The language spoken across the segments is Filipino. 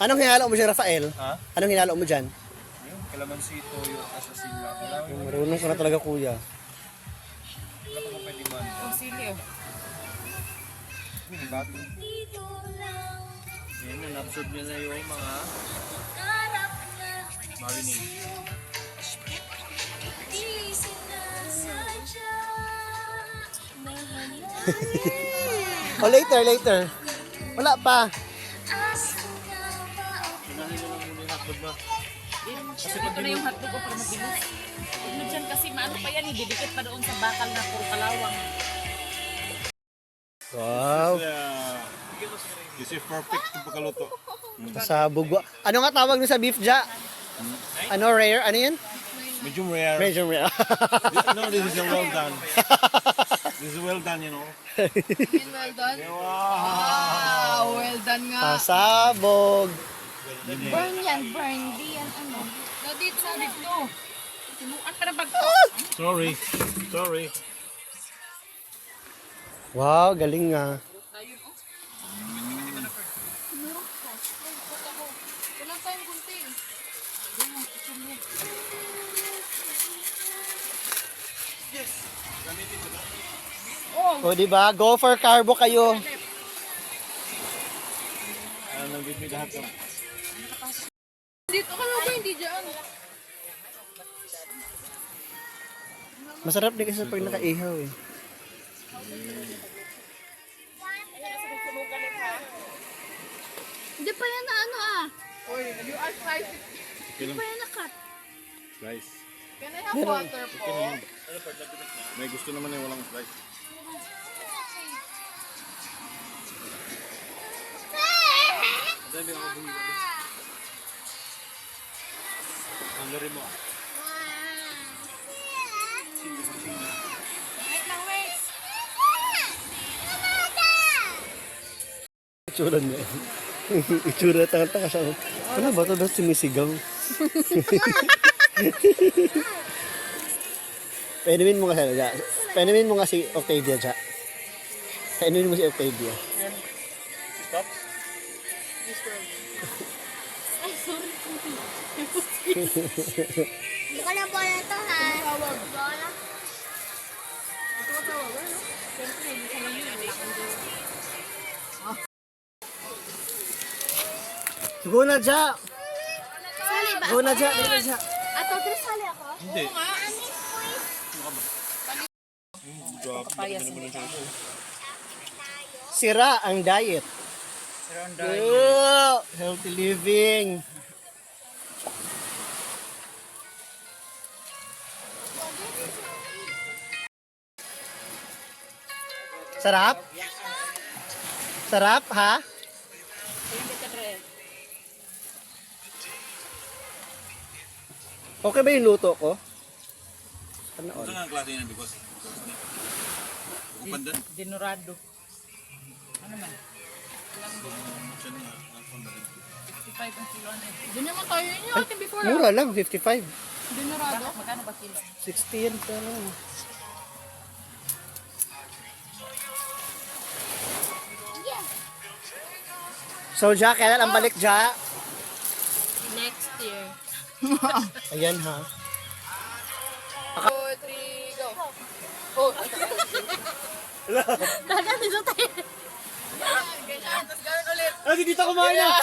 Anong hinalo mo dyan, Rafael? Ha? Anong hinalo mo dyan? Yung kalamansito, yung asasin lang. Marunong ko na talaga, kuya. Wala pa pwede man. Oh, sili oh. Hindi ba? Yan, na-absorb niya na yung mga marinade. O, later. Wala pa. Pinahilo lang muna yung hotdog ba? Ito na yung hotdog ko para mabilis. Ano dyan kasi maano pa yan, didikit pa doon sa bakal na puro kalawang. Wow. This is perfect yung pagkaluto. Pasabog. Ano nga tawag nyo sa beef ja? Ano, rare? Ano yan? Medium rare. Medium rare. No, this is a well done. This is well done, you know. Well done? Wow, well done nga. Pasabog. Burn yan, burn. Di yan ano. No, dito sa dito. Tinuan ka na bag. Sorry. Wow, galing nga. Wala tayong kunti. O, di ba? Go for carbo kayo. Give me the hotdog. Dito ka na ba? Hindi dyan. Masarap din kasi pag nakaihaw eh. Hindi pa yan na ano ah. You are spicy. Hindi pa yan na-cut. Slice. Can I have water po? May gusto naman yung walang slice. Ang lari mo. Wait lang, wait. Itsura niya. Itsura tanga-tanga siya. Ano ba ito? Dapat sumisigaw. Painumin mo nga siya. Painumin mo nga si Octavia siya. Painumin mo si Octavia. Stop. Ay, sorry. Hindi ko na bola to ha. Bola. Go na siya! Sali ba? Go na siya! Go na siya! Ato, pero sali ako? Hindi. Sira ang diet. Oh, healthy living. Sarap? Sarap, ha? Okay ba yung luto ko? Ano Ito nga ang klase niya because pandan. Dinurado. Ano man? Siya nga ang pandan. 55 ang kilo na eh. Doon naman tayo yun yung ating before. Mura lang, 55. Dinurado? Magkano ba kilo? 60 yan pa lang. So, Ja, kailan ang balik, Ja? Next year. Ayan, ha? 2, 3, go. Oh, Dagat dito tayo. ganyan. Tapos ganun ulit. Ay, dito kumain na!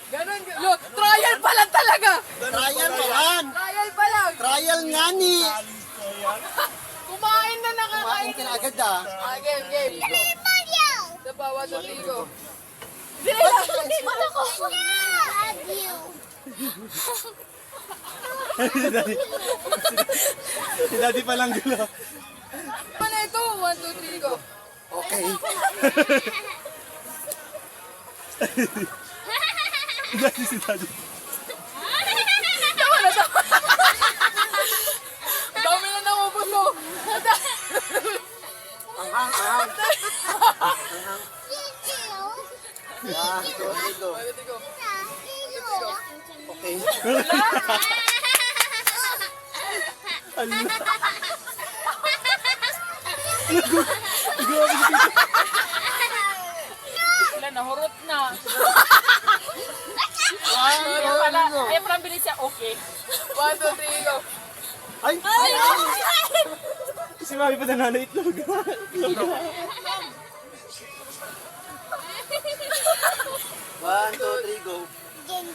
Ganun. Look, trial pa lang talaga. Trial pa yan! Trial pa lang. Trial nga ni! Kumain na nakakain. Kumain ka na agad, ah. Game. Sa bawat sa ligo. Wala ko. Love you. Si Daddy pa lang gulo. Ano ito? 1, 2, 3, go. Okay. Daddy si Daddy. Ang dami na naubos mo. Ang. Thank you. Okay. Sila nahurot na. Kaya pala bilis siya, okay. 1, 2, 3, go. Ay! Si Mami pa nanalo itlog. One, two, three, go. Game.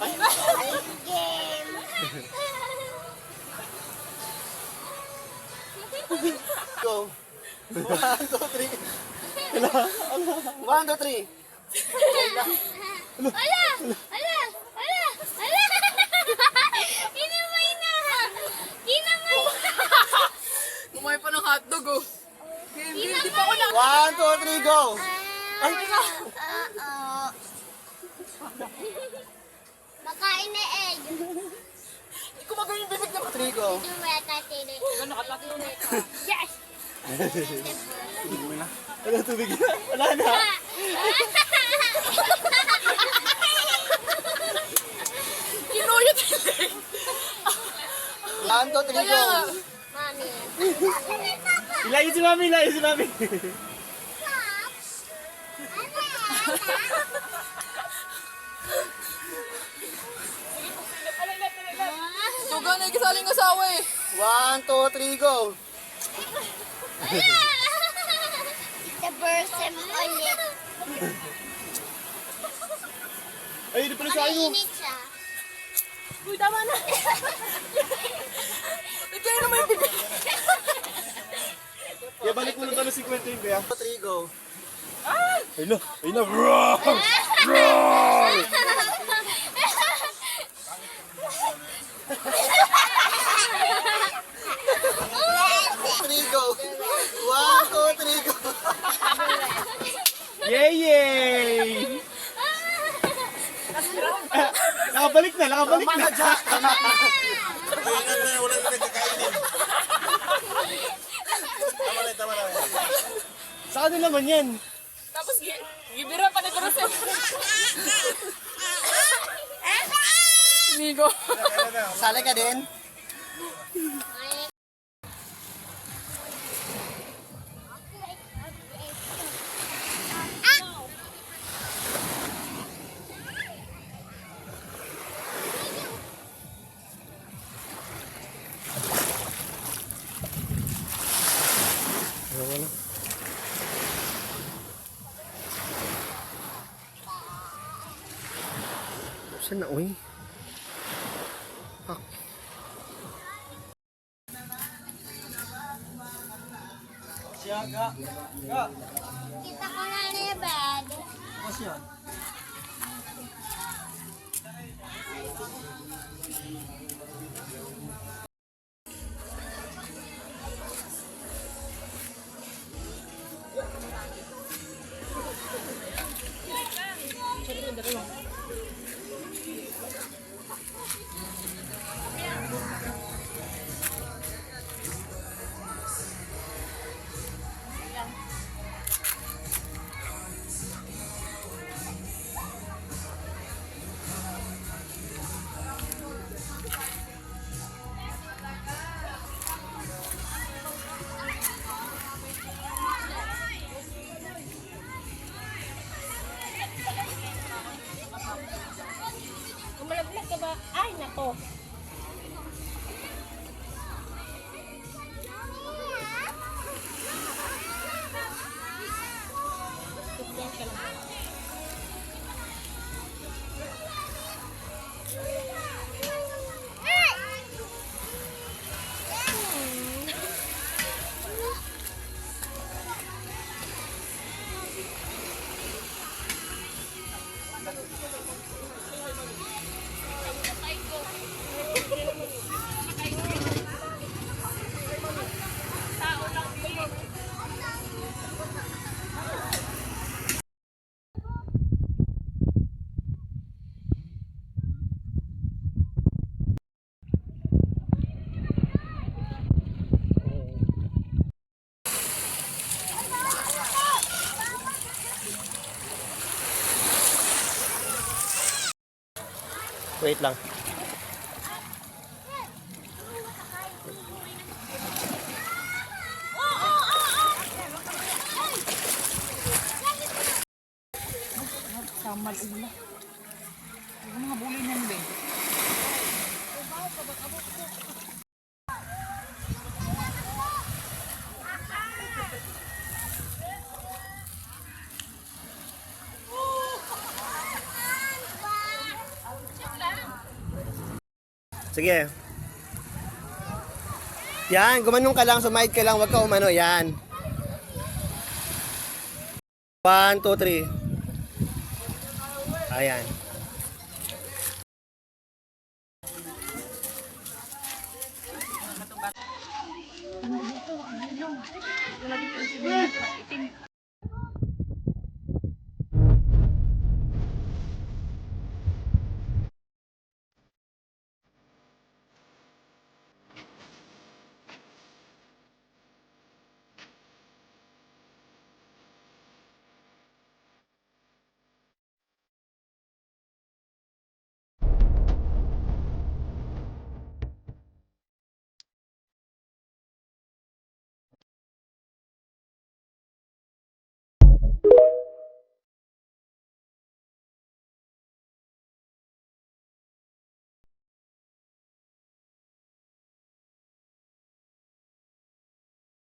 Go. One, two, three. One, two, three. Ala! Ala! Ala! Ala! Kinamay na! Kinamay na! Kumain pa ng hotdog, oh. Hindi pa ako na... One, two, three, go. Makain na egg. Hindi ko magaling yung bibig na... Three, go. Duweta, tiri. Yes! Wala tubig na. Wala na. Kinuyot hindi. One, two, three, go. Mami. Ilayin si Mami, ilayin si Mami. Tugan na ikasaling asawa eh. One, two, three, go. The person ulit. Ay, di pala sa akin mo. Mainit siya. Uy, tama na. Ikaw naman yung bibig. Kaya balik mo na tayo 50 yung kaya. Two, three, go. Ayun na, ayun na. Roar! Three, go. One, two, three, go. Yay, yay! Nakabalik na, nakabalik na. Sa ano naman yan? Tapos, gibira pa ni Bruce. Nigo. Sali ka din. Saan na, uy? Ah. Kita ko na ni bed. Kumalaglag ka ba? Ay, nako. Wait lang. mga bully niyan, be. Sige. Yan, gumanong ka lang, sumahid ka lang, wag ka umano. Yan. 1, 2, 3. Ayan.